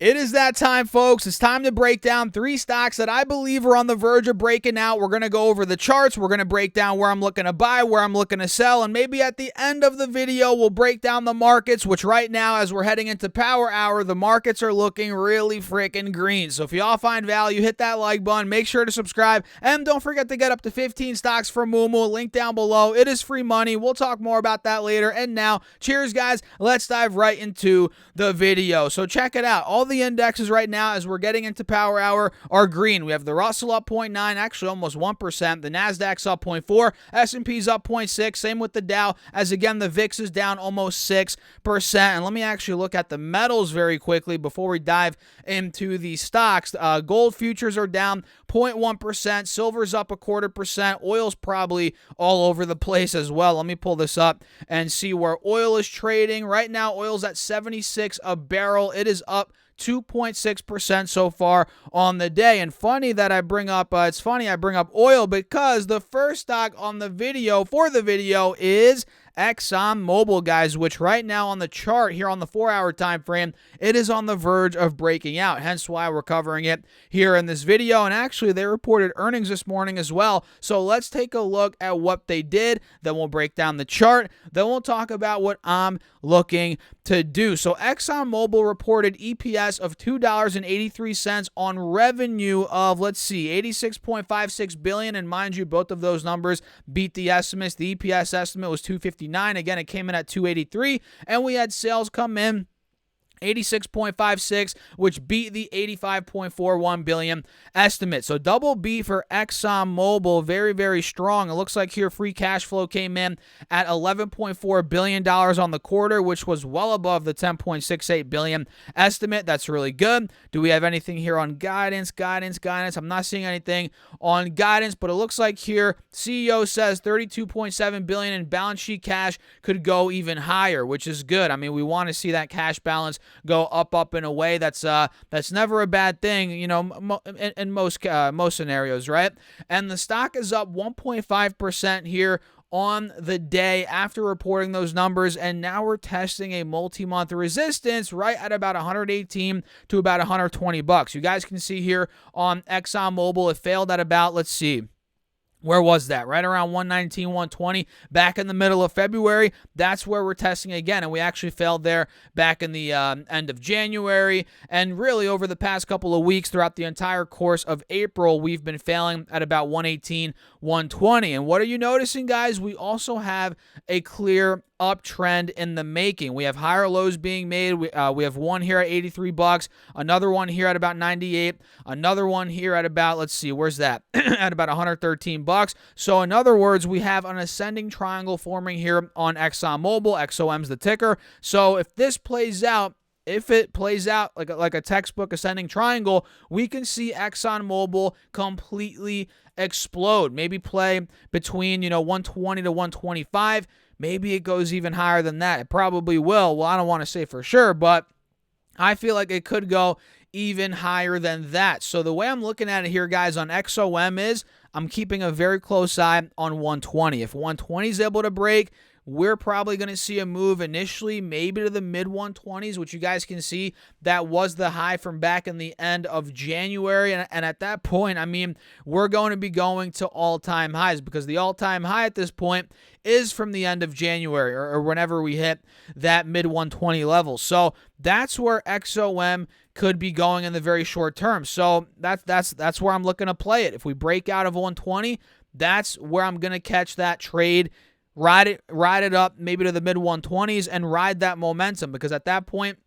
It is that time, folks. It's time to break down three stocks that I believe are on the verge of breaking out. We're going to go over the charts. We're going to break down where I'm looking to buy, where I'm looking to sell, and maybe at the end of the video, we'll break down the markets, which right now, as we're heading into Power Hour, the markets are looking really freaking green. So if you all find value, hit that like button, make sure to subscribe, and don't forget to get up to 15 stocks for Moomoo. Link down below. It is free money. We'll talk more about that later. And now, cheers, guys. Let's dive right into the video. So check it out. All the indexes right now, as we're getting into Power Hour, are green. We have the Russell up 0.9, actually almost 1%. The Nasdaq's up 0.4, S&P's up 0.6. Same with the Dow, as again the VIX is down almost 6%. And let me actually look at the metals very quickly before we dive into the stocks. Gold futures are down 0.1%. Silver's up 0.25%. Oil's probably all over the place as well. Let me pull this up and see where oil is trading. Right now, oil's at 76 a barrel. It is up 2.6% so far on the day. And funny that I bring up, I bring up oil because the first stock on the video is ExxonMobil, guys, which right now on the chart here on the 4-hour time frame, it is on the verge of breaking out. Hence why we're covering it here in this video. And actually, they reported earnings this morning as well. So let's take a look at what they did. Then we'll break down the chart. Then we'll talk about what I'm looking to do. So ExxonMobil reported EPS of $2.83 on revenue of, $86.56 billion. And mind you, both of those numbers beat the estimates. The EPS estimate was $2.59. Again, it came in at $2.83, and we had sales come in 86.56, which beat the 85.41 billion estimate. So double B for ExxonMobil, very, very strong. It looks like here free cash flow came in at $11.4 billion on the quarter, which was well above the $10.68 billion estimate. That's really good. Do we have anything here on guidance? I'm not seeing anything on guidance, but it looks like here CEO says $32.7 billion in balance sheet cash could go even higher, which is good. I mean, we want to see that cash balance go up in a way that's never a bad thing, you know, in most scenarios, right? And the stock is up 1.5% here on the day after reporting those numbers, and now we're testing a multi-month resistance right at about 118 to about 120 bucks. You guys can see here on ExxonMobil, it failed at about, where was that? Right around 119, 120 back in the middle of February. That's where we're testing again, and we actually failed there back in the end of January. And really over the past couple of weeks throughout the entire course of April, we've been failing at about 118, 120. And what are you noticing, guys? We also have a clear uptrend in the making. We have higher lows being made. We have one here at 83 bucks, another one here at about 98, another one here at about, where's that? At about 113 bucks. So in other words, we have an ascending triangle forming here on ExxonMobil. XOM's the ticker. So if this plays out, if it plays out like a textbook ascending triangle, we can see ExxonMobil completely explode. Maybe play between 120 to 125. Maybe it goes even higher than that. It probably will. Well, I don't want to say for sure, but I feel like it could go even higher than that. So the way I'm looking at it here, guys, on XOM is I'm keeping a very close eye on 120. If 120 is able to break, we're probably going to see a move initially maybe to the mid-120s, which you guys can see that was the high from back in the end of January. And at that point, I mean, we're going to be going to all-time highs because the all-time high at this point is from the end of January or whenever we hit that mid-120 level. So that's where XOM could be going in the very short term. So that's where I'm looking to play it. If we break out of 120, that's where I'm going to catch that trade. Ride it up maybe to the mid-120s and ride that momentum, because at that point,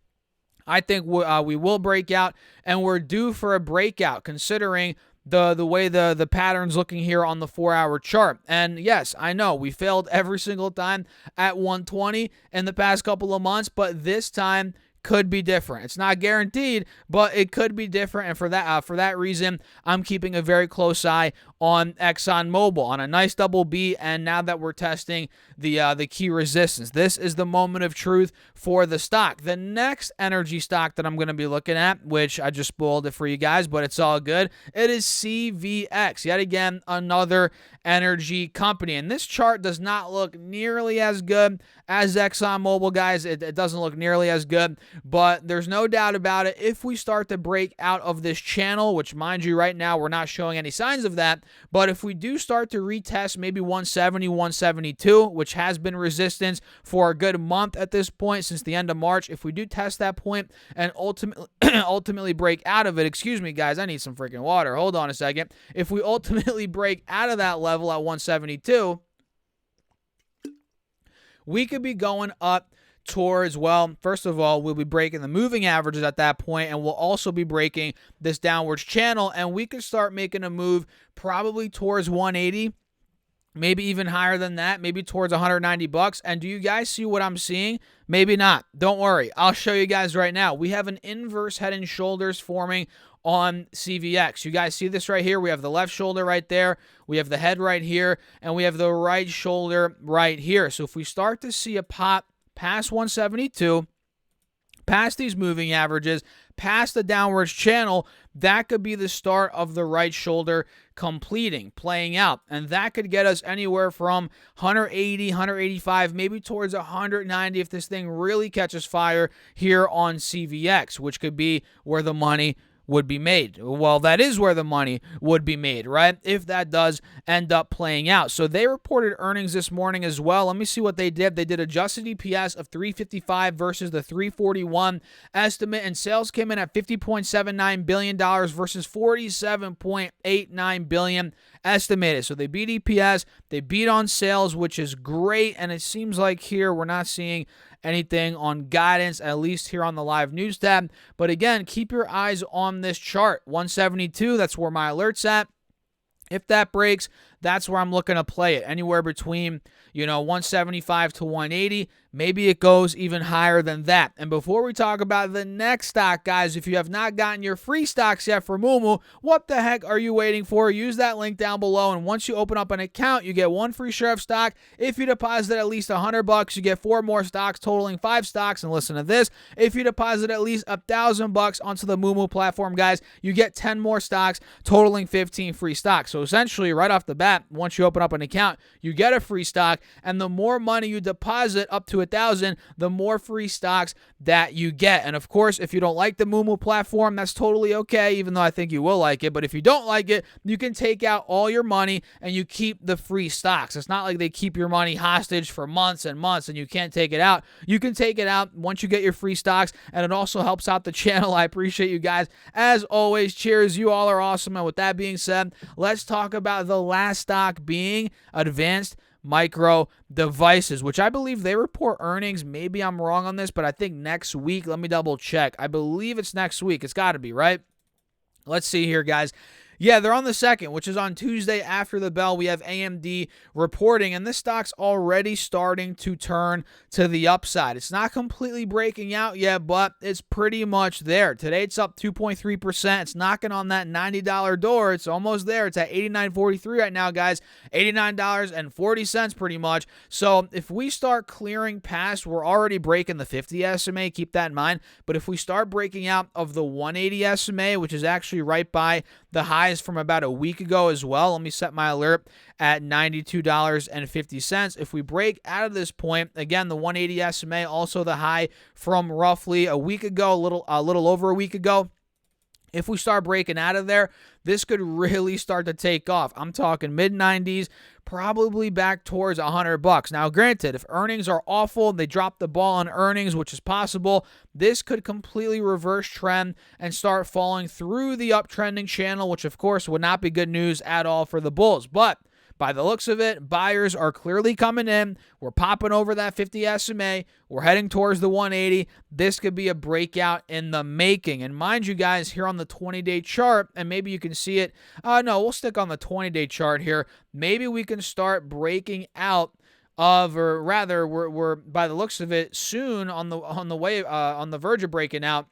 I think we will break out, and we're due for a breakout considering the way the pattern's looking here on the 4-hour chart. And yes, I know we failed every single time at 120 in the past couple of months, but this time could be different. It's not guaranteed, but it could be different. And for that reason, I'm keeping a very close eye on ExxonMobil on a nice double B. And now that we're testing the key resistance, this is the moment of truth for the stock. The next energy stock that I'm going to be looking at, which I just spoiled it for you guys, but it's all good. It is CVX. Yet again, another energy company. And this chart does not look nearly as good as ExxonMobil, guys. It doesn't look nearly as good, but there's no doubt about it. If we start to break out of this channel, which mind you, right now we're not showing any signs of that, but if we do start to retest maybe 170, 172, which has been resistance for a good month at this point since the end of March, if we do test that point and ultimately break out of it, excuse me, guys, I need some freaking water. Hold on a second. If we ultimately break out of that level at 172, we could be going up towards, well, first of all, we'll be breaking the moving averages at that point, and we'll also be breaking this downwards channel, and we could start making a move probably towards 180, maybe even higher than that, maybe towards 190 bucks. And do you guys see what I'm seeing? Maybe not. Don't worry. I'll show you guys right now. We have an inverse head and shoulders forming on CVX. You guys see this right here? We have the left shoulder right there. We have the head right here, and we have the right shoulder right here. So if we start to see a pop past 172, past these moving averages, past the downwards channel, that could be the start of the right shoulder completing, playing out. And that could get us anywhere from 180, 185, maybe towards 190 if this thing really catches fire here on CVX, which could be where the money would be made. Well, that is where the money would be made, right? If that does end up playing out. So they reported earnings this morning as well. Let me see what they did. They did adjusted EPS of $3.55 versus the $3.41 estimate, and sales came in at $50.79 billion versus $47.89 billion estimated. So they beat EPS, they beat on sales, which is great, and it seems like here we're not seeing anything on guidance, at least here on the live news tab. But again, keep your eyes on this chart. 172, that's where my alert's at. If that breaks, that's where I'm looking to play it. Anywhere between, 175 to 180. Maybe it goes even higher than that. And before we talk about the next stock, guys, if you have not gotten your free stocks yet for Moomoo, what the heck are you waiting for? Use that link down below, and once you open up an account, you get one free share of stock. If you deposit at least $100, you get 4 more stocks, totaling 5 stocks. And listen to this: if you deposit at least $1,000 onto the Moomoo platform, guys, you get 10 more stocks, totaling 15 free stocks. So essentially, right off the bat, once you open up an account, you get a free stock, and the more money you deposit, up to $1,000, the more free stocks that you get. And of course, if you don't like the Moomoo platform, that's totally okay, even though I think you will like it. But if you don't like it, you can take out all your money and you keep the free stocks. It's not like they keep your money hostage for months and months and you can't take it out. You can take it out once you get your free stocks, and it also helps out the channel. I appreciate you guys. As always, cheers. You all are awesome. And with that being said, let's talk about the last stock, being Advanced Micro Devices, which I believe they report earnings. Maybe I'm wrong on this, but I think next week. Let me double check. I believe it's next week. It's got to be, right? Let's see here, guys. Yeah, they're on the 2nd, which is on Tuesday after the bell. We have AMD reporting, and this stock's already starting to turn to the upside. It's not completely breaking out yet, but it's pretty much there. Today, it's up 2.3%. It's knocking on that $90 door. It's almost there. It's at $89.43 right now, guys. $89.40 pretty much. So if we start clearing past, we're already breaking the 50 SMA. Keep that in mind. But if we start breaking out of the 180 SMA, which is actually right by the highs from about a week ago as well. Let me set my alert at $92.50. If we break out of this point, again, the 180 SMA, also the high from roughly a week ago, a little over a week ago. If we start breaking out of there, this could really start to take off. I'm talking mid-90s, probably back towards $100. Now, granted, if earnings are awful, they drop the ball on earnings, which is possible, this could completely reverse trend and start falling through the uptrending channel, which, of course, would not be good news at all for the bulls. But by the looks of it, buyers are clearly coming in. We're popping over that 50 SMA. We're heading towards the 180. This could be a breakout in the making. And mind you guys, here on the 20-day chart, and maybe you can see it. No, we'll stick on the 20-day chart here. Maybe we can start breaking out of, or rather, we're by the looks of it, soon on the verge of breaking out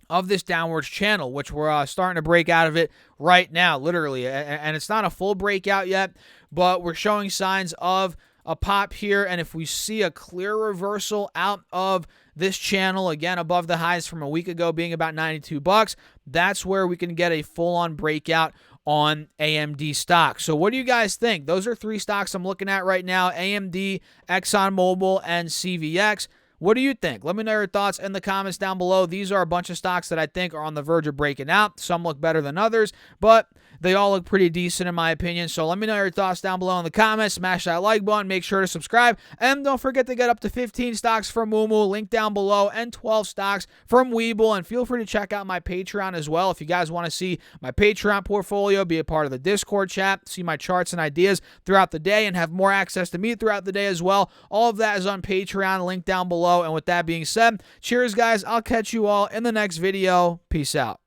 of this downwards channel, which we're starting to break out of it right now, literally. And it's not a full breakout yet, but we're showing signs of a pop here, and if we see a clear reversal out of this channel, again above the highs from a week ago being about 92 bucks, that's where we can get a full-on breakout on AMD stock. So what do you guys think? Those are 3 stocks I'm looking at right now: AMD, ExxonMobil, and CVX. What do you think? Let me know your thoughts in the comments down below. These are a bunch of stocks that I think are on the verge of breaking out. Some look better than others, but they all look pretty decent in my opinion. So let me know your thoughts down below in the comments. Smash that like button. Make sure to subscribe. And don't forget to get up to 15 stocks from Moomoo, link down below, and 12 stocks from Webull. And feel free to check out my Patreon as well. If you guys want to see my Patreon portfolio, be a part of the Discord chat, see my charts and ideas throughout the day, and have more access to me throughout the day as well. All of that is on Patreon, link down below. And with that being said, cheers guys. I'll catch you all in the next video. Peace out.